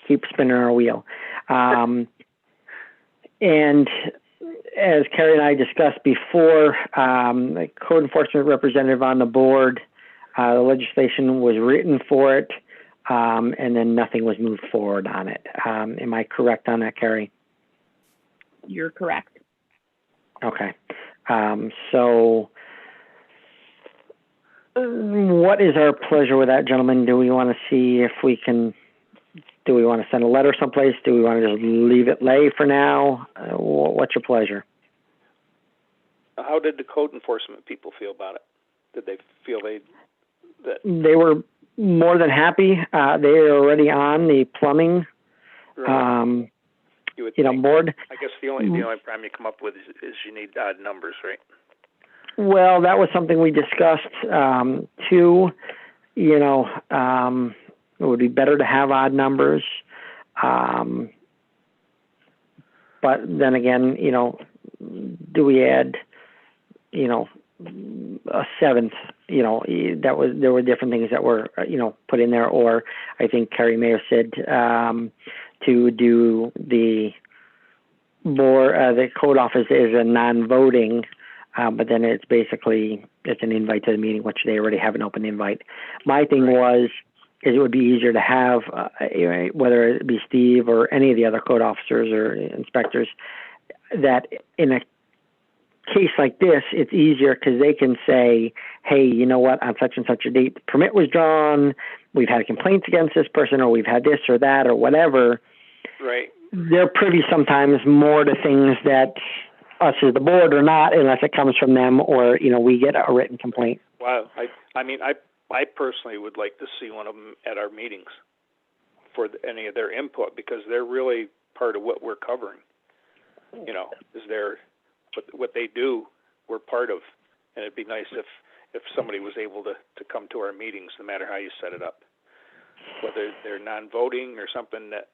keep spinning our wheel. And as Carrie and I discussed before, the code enforcement representative on the board, the legislation was written for it, and then nothing was moved forward on it. Am I correct on that, Carrie?
You're correct.
Okay. So what is our pleasure with that, gentlemen? Do we want to see if we can, do we want to send a letter someplace? Do we want to just leave it lay for now? What's your pleasure?
How did the code enforcement people feel about it? Did they feel that
They were more than happy. They are already on the plumbing,
you
know, board.
I guess the only problem you come up with is you need odd numbers, right?
Well, that was something we discussed too. You know, it would be better to have odd numbers. But then again, you know, do we add, you know, a seventh? You know, there were different things that were, you know, put in there. Or I think Carrie may have said to do the board, the code office is a non-voting. But then it's basically, it's an invite to the meeting, which they already have an open invite. My thing is it would be easier to have, whether it be Steve or any of the other code officers or inspectors, that in a case like this, it's easier because they can say, hey, you know what, on such and such a date, the permit was drawn, we've had complaints against this person, or we've had this or that or whatever.
Right.
They're privy sometimes more to things that us as the board or not, unless it comes from them or, you know, we get a written complaint.
Wow. I mean, I personally would like to see one of them at our meetings for any of their input, because they're really part of what we're covering. You know, is there what they do, we're part of, and it'd be nice if somebody was able to come to our meetings, no matter how you set it up, whether they're non-voting or something, that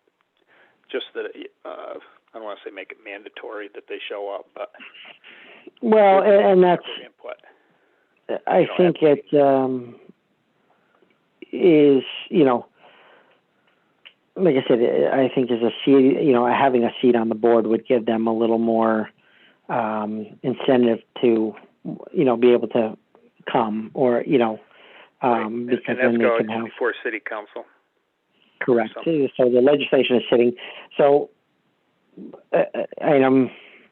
just that I don't want to say make it mandatory that they show up, but
well, and that's
input.
I think it is, you know, like I said, I think as a seat, you know, having a seat on the board would give them a little more incentive to, you know, be able to come, or, you know, because
and
then they
that's
can have
before city council.
correct. So the legislation is sitting. So,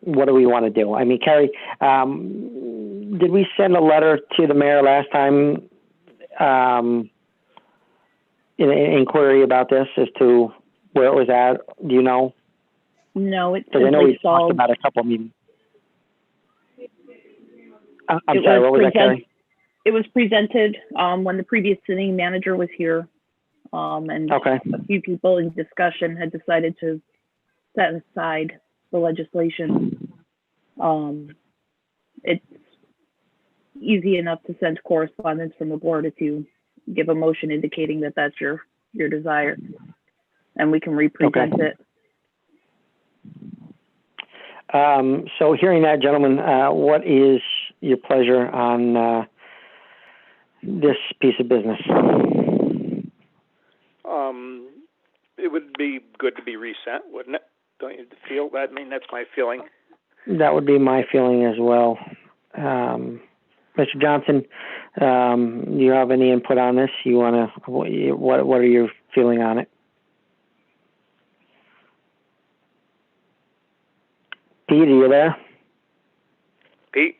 what do we want to do? I mean, Carrie, did we send a letter to the mayor last time in an inquiry about this as to where it was at? Do you know?
No, it
Because I know we
simply
talked
solved.
about a couple meetings. I'm sorry, what was that, Carrie?
It was presented when the previous city manager was here, and
Okay.
a few people in discussion had decided to set aside the legislation. It's easy enough to send correspondence from the board if you give a motion indicating that that's your desire, and we can represent it.
So hearing that, gentlemen, what is your pleasure on this piece of business?
It would be good to be resent, wouldn't it? Don't you feel that? I mean, that's my feeling.
That would be my feeling as well. Mr. Johnson, do you have any input on this? You want to? What are your feeling on it? Pete, are you there?
Pete?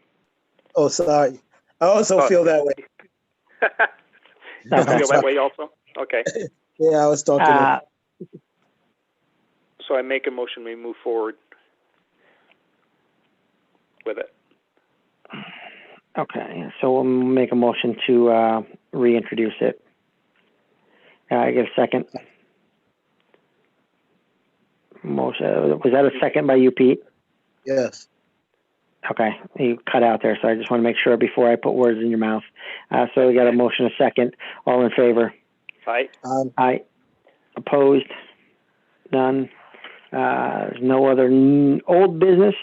Oh, sorry. I also feel that way.
You feel that way also? Okay.
Yeah, I was talking.
So I make a motion, we move forward with it.
Okay, so we'll make a motion to reintroduce it. I get a second. Motion, was that a second by you, Pete?
Yes.
Okay, you cut out there, so I just want to make sure before I put words in your mouth. So we got a motion, a second. All in favor?
Aye.
Aye. Opposed? None. There's no other old business.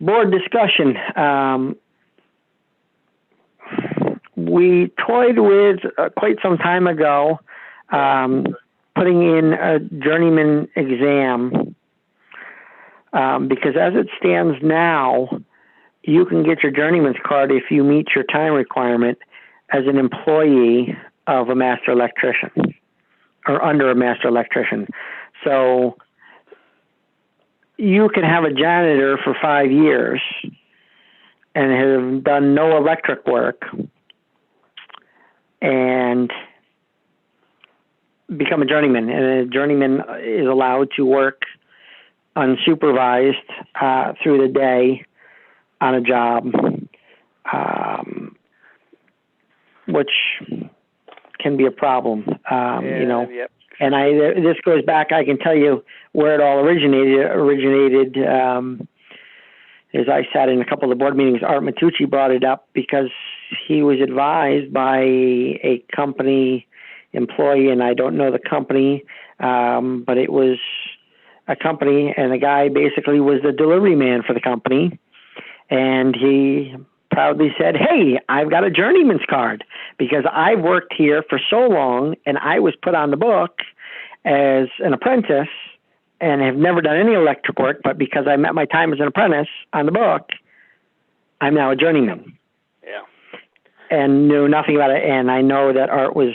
Board discussion. we toyed with quite some time ago putting in a journeyman exam because as it stands now, you can get your journeyman's card if you meet your time requirement as an employee of a master electrician or under a master electrician. So you can have a janitor for 5 years and have done no electric work and become a journeyman. And a journeyman is allowed to work unsupervised through the day on a job, which can be a problem, you know.
Yep.
And this goes back, I can tell you where it all originated, as I sat in a couple of the board meetings. Art Matucci brought it up because he was advised by a company employee, and I don't know the company, but it was a company, and the guy basically was the delivery man for the company. And he proudly said, "Hey, I've got a journeyman's card because I've worked here for so long and I was put on the book as an apprentice and have never done any electric work, but because I met my time as an apprentice on the book, I'm now a journeyman."
Yeah.
And knew nothing about it. And I know that Art was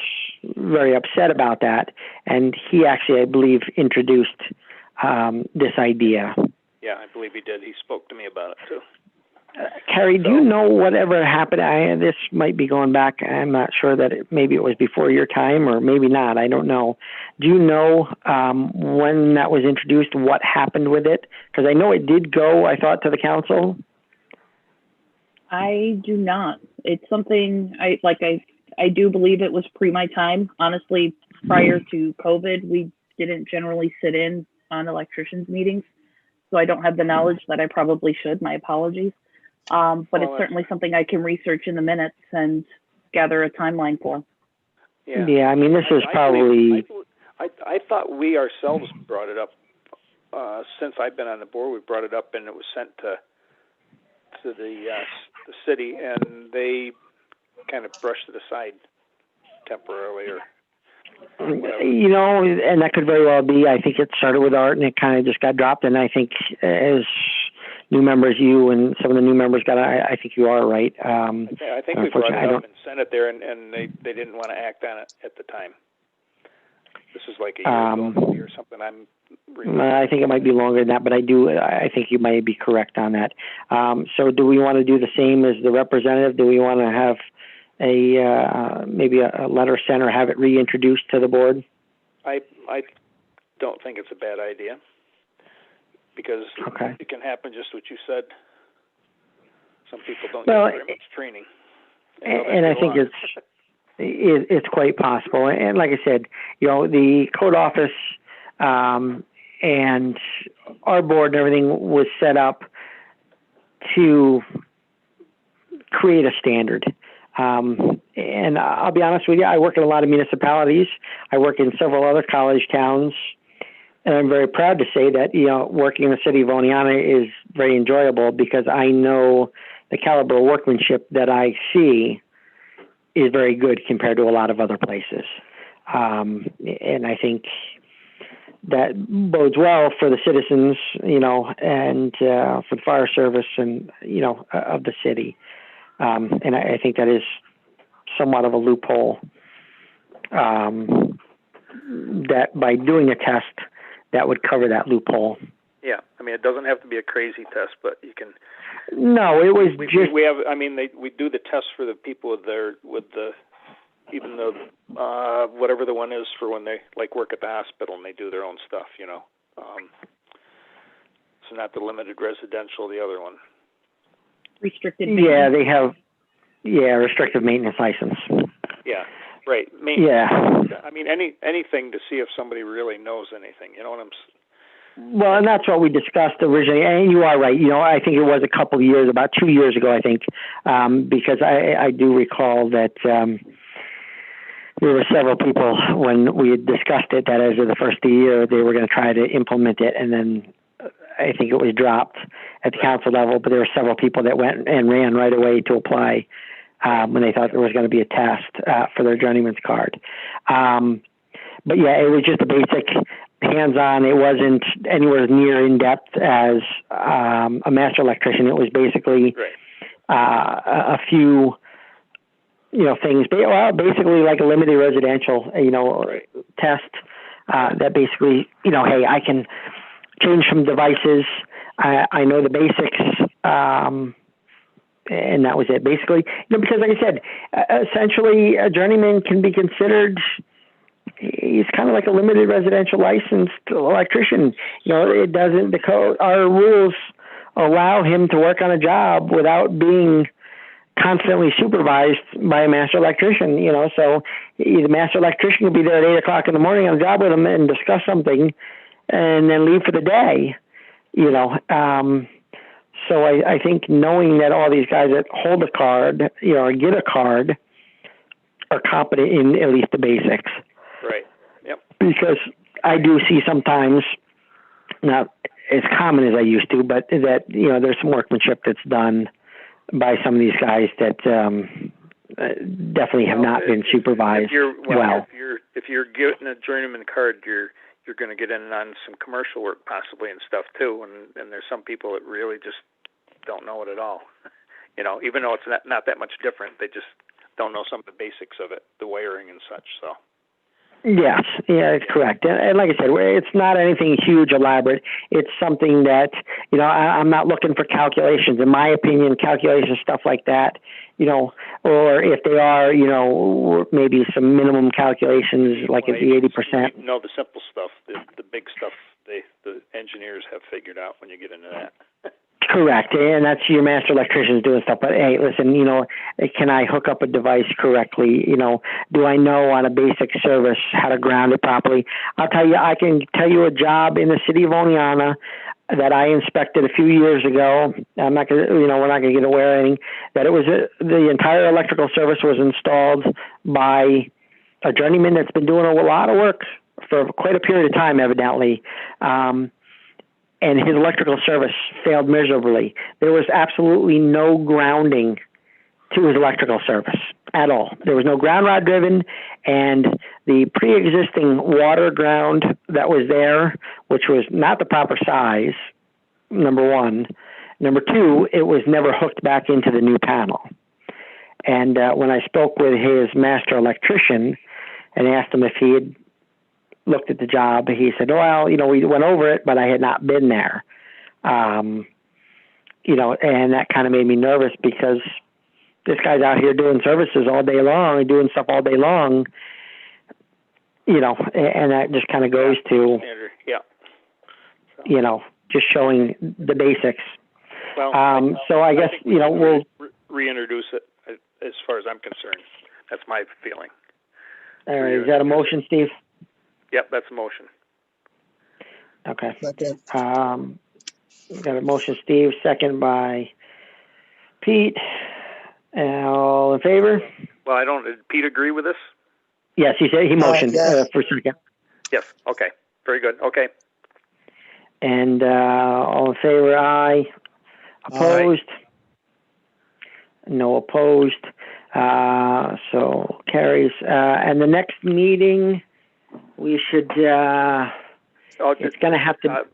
very upset about that. And he actually, I believe, introduced this idea.
Yeah, I believe he did. He spoke to me about it too.
Carrie, do you know whatever happened? This might be going back. I'm not sure that maybe it was before your time or maybe not. I don't know. Do you know when that was introduced, what happened with it? Because I know it did go, I thought, to the council.
I do not. It's something I do believe it was pre my time. Honestly, prior to COVID, we didn't generally sit in on electricians meetings. So I don't have the knowledge that I probably should. My apologies. But it's certainly something I can research in the minutes and gather a timeline for.
Yeah, I mean, this is probably...
I thought we ourselves brought it up. Since I've been on the board, we brought it up and it was sent to the city, and they kind of brushed it aside temporarily or whatever.
You know, and that could very well be. I think it started with Art and it kind of just got dropped, and I think as new members, you and some of the new members got, I think you are right.
I think we brought it up and sent it there, and they didn't want to act on it at the time. This is like a year ago maybe or something. I think
it might be longer than that, but I think you might be correct on that. So do we want to do the same as the representative? Do we want to have maybe a letter sent or have it reintroduced to the board?
I don't think it's a bad idea because it can happen just what you said. Some people don't get very much training.
And I think it's quite possible. And like I said, you know, the code office and our board and everything was set up to create a standard. And I'll be honest with you, I work in a lot of municipalities. I work in several other college towns. And I'm very proud to say that, you know, working in the city of Oneonta is very enjoyable because I know the caliber of workmanship that I see is very good compared to a lot of other places. And I think that bodes well for the citizens, you know, and for the fire service and, you know, of the city. And I think that is somewhat of a loophole that by doing a test, that would cover that loophole.
Yeah, I mean, it doesn't have to be a crazy test, but you can.
No, it was just.
We have. I mean, we do the test for the people even though whatever the one is for when they like work at the hospital and they do their own stuff, you know. So not the limited residential, the other one.
Restricted maintenance.
Yeah, they have. Yeah, restrictive maintenance license.
Yeah, right.
Yeah.
I mean, anything to see if somebody really knows anything. You know what I'm saying?
Well, and that's what we discussed originally. And you are right. You know, I think it was a couple of years, about 2 years ago, I think, because I do recall that there were several people when we had discussed it that as of the first of the year, they were going to try to implement it. And then I think it was dropped at the council level, but there were several people that went and ran right away to apply when they thought there was going to be a test for their journeyman's card. But yeah, it was just a basic hands-on. It wasn't anywhere near in depth as a master electrician. It was basically a few, things. Well, basically like a limited residential, test that basically, hey, I can change some devices. I know the basics, and that was it. Basically, because like I said, essentially a journeyman can be considered. He's kind of like a limited residential licensed electrician. It doesn't, the code, our rules allow him to work on a job without being constantly supervised by a master electrician, so the master electrician will be there at 8 o'clock in the morning on the job with him and discuss something and then leave for the day, so I think knowing that all these guys that hold a card, or get a card are competent in at least the basics.
Right. Yep.
Because I do see sometimes, not as common as I used to, but that, there's some workmanship that's done by some of these guys that definitely have not been supervised well.
If you're getting a journeyman card, you're going to get in on some commercial work possibly and stuff too, and there's some people that really just don't know it at all. Even though it's not that much different, they just don't know some of the basics of it, the wiring and such. So.
Yes, yeah, it's correct. And like I said, it's not anything huge, elaborate. It's something that, I'm not looking for calculations. In my opinion, calculations, stuff like that, or if they are, maybe some minimum calculations, like at the 80%.
No, the simple stuff, the big stuff, the engineers have figured out when you get into that.
Correct, and that's your master electricians doing stuff. But hey, listen, can I hook up a device correctly? Do I know on a basic service how to ground it properly? I'll tell you, I can tell you a job in the city of Oneonta that I inspected a few years ago. I'm not gonna, we're not gonna get away or anything. That it was the entire electrical service was installed by a journeyman that's been doing a lot of work for quite a period of time, evidently. And his electrical service failed miserably. There was absolutely no grounding to his electrical service at all. There was no ground rod driven, and the pre-existing water ground that was there, which was not the proper size, number one. Number two, it was never hooked back into the new panel. And when I spoke with his master electrician and asked him if he had looked at the job, he said, well, we went over it, but I had not been there. And that kind of made me nervous because this guy's out here doing services all day long and doing stuff all day long, and that just kind of goes to, just showing the basics.
Well,
so I guess, we'll
reintroduce it as far as I'm concerned. That's my feeling.
All right. Is that a motion, Steve?
Yep, that's a motion.
Okay.
Second.
Got a motion, Steve, second by Pete. All in favor?
Well, did Pete agree with this?
Yes, he said he motioned
yes.
for a second.
Yes, okay. Very good, okay.
And all in favor, aye. Opposed? Aye. No opposed. So carries. And the next meeting, we should, it's going to have to...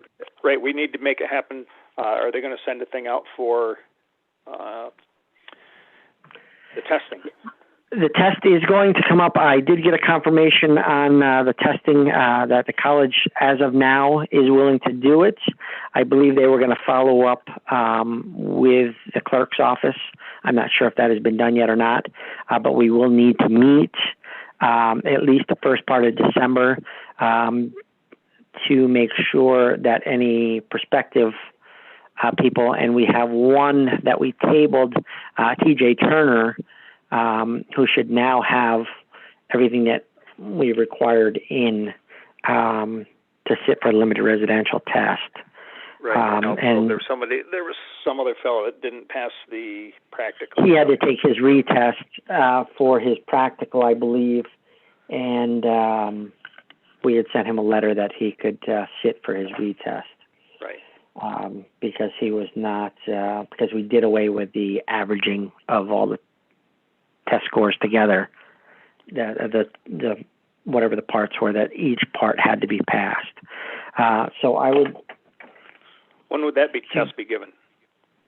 right, we need to make it happen. Are they going to send a thing out for the testing?
The test is going to come up. I did get a confirmation on the testing that the college, as of now, is willing to do it. I believe they were going to follow up with the clerk's office. I'm not sure if that has been done yet or not, but we will need to meet at least the first part of December to make sure that any prospective people, and we have one that we tabled, TJ Turner, who should now have everything that we required in to sit for a limited residential test.
Right. And there was some other fellow that didn't pass the practical.
He had to take his retest for his practical, I believe, and we had sent him a letter that he could sit for his retest.
Right.
Because he was not, because we did away with the averaging of all the test scores together, the whatever the parts were, that each part had to be passed. So I would.
When would that test be given?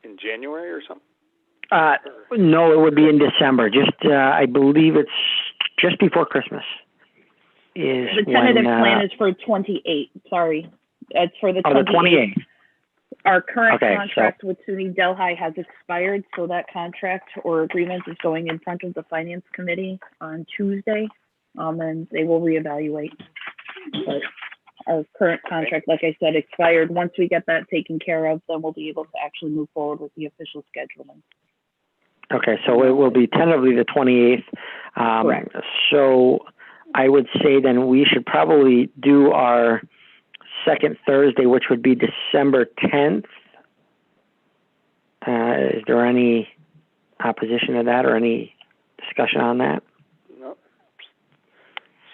In January or something?
No, it would be in December. I believe it's just before Christmas. The
tentative plan is for 28. Sorry, it's for the 28th.
The 28th.
Our current contract with SUNY Delhi has expired, so that contract or agreement is going in front of the Finance Committee on Tuesday, and they will reevaluate. But our current contract, like I said, expired. Once we get that taken care of, then we'll be able to actually move forward with the official scheduling.
Okay, so it will be tentatively the 28th.
Correct.
So I would say then we should probably do our second Thursday, which would be December 10th. Is there any opposition to that or any discussion on that?
No.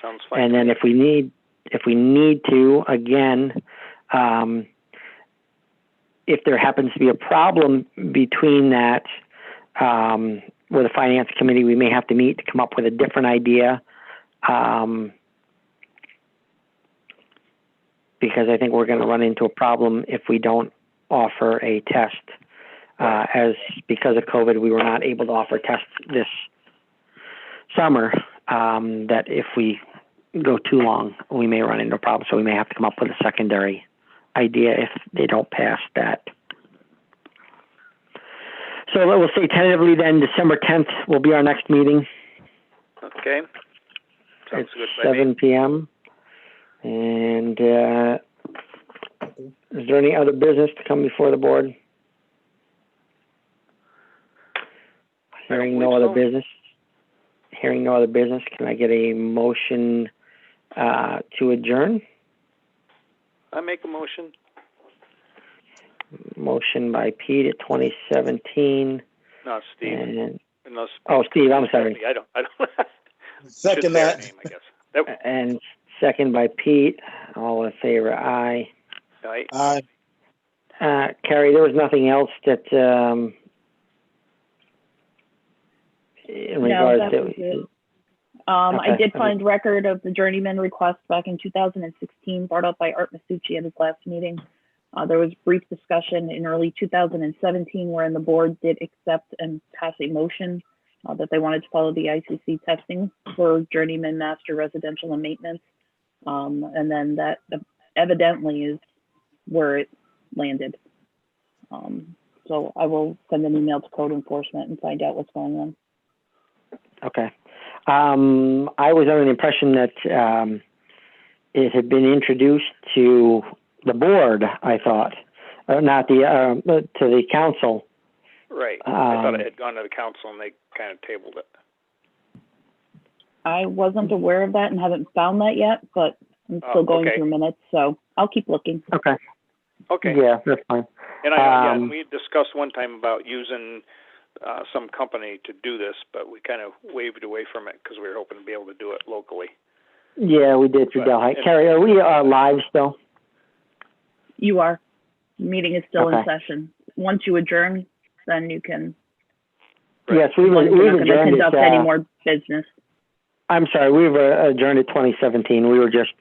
Sounds fine.
And then if we need to, again, if there happens to be a problem between that, with the Finance Committee, we may have to meet to come up with a different idea. Because I think we're going to run into a problem if we don't offer a test. Because of COVID, we were not able to offer tests this summer. That if we go too long, we may run into a problem. So we may have to come up with a secondary idea if they don't pass that. So we'll say tentatively then December 10th will be our next meeting.
Okay. Sounds
it's
good.
7 p.m. And is there any other business to come before the board? Hearing no other business. Hearing no other business, can I get a motion to adjourn?
I make a motion.
Motion by Pete at 2017.
No, Steve.
Steve, I'm sorry.
I don't.
Second that.
Name, I guess.
And second by Pete. All in favor, aye.
Aye.
Aye.
Carrie, there was nothing else that in regards to.
Was it. I did find record of the journeyman request back in 2016 brought up by Art Masucci at his last meeting. There was brief discussion in early 2017 wherein the board did accept and pass a motion that they wanted to follow the ICC testing for journeyman master residential and maintenance. And then that evidently is where it landed. So I will send an email to code enforcement and find out what's going on.
Okay. I was under the impression that it had been introduced to the board, I thought, not to the council.
Right. I thought it had gone to the council and they kind of tabled it.
I wasn't aware of that and haven't found that yet, but I'm still going through minutes, so I'll keep looking.
Okay.
Okay.
Yeah, that's fine.
And we discussed one time about using some company to do this, but we kind of waved away from it because we were hoping to be able to do it locally.
Yeah, we did through Delhi. Carrie, are we live still?
You are. The meeting is still in session. Once you adjourn, then you can.
Yes, we've
not going to
adjourned.
conduct any more business.
I'm sorry, we've adjourned at 2017. We were just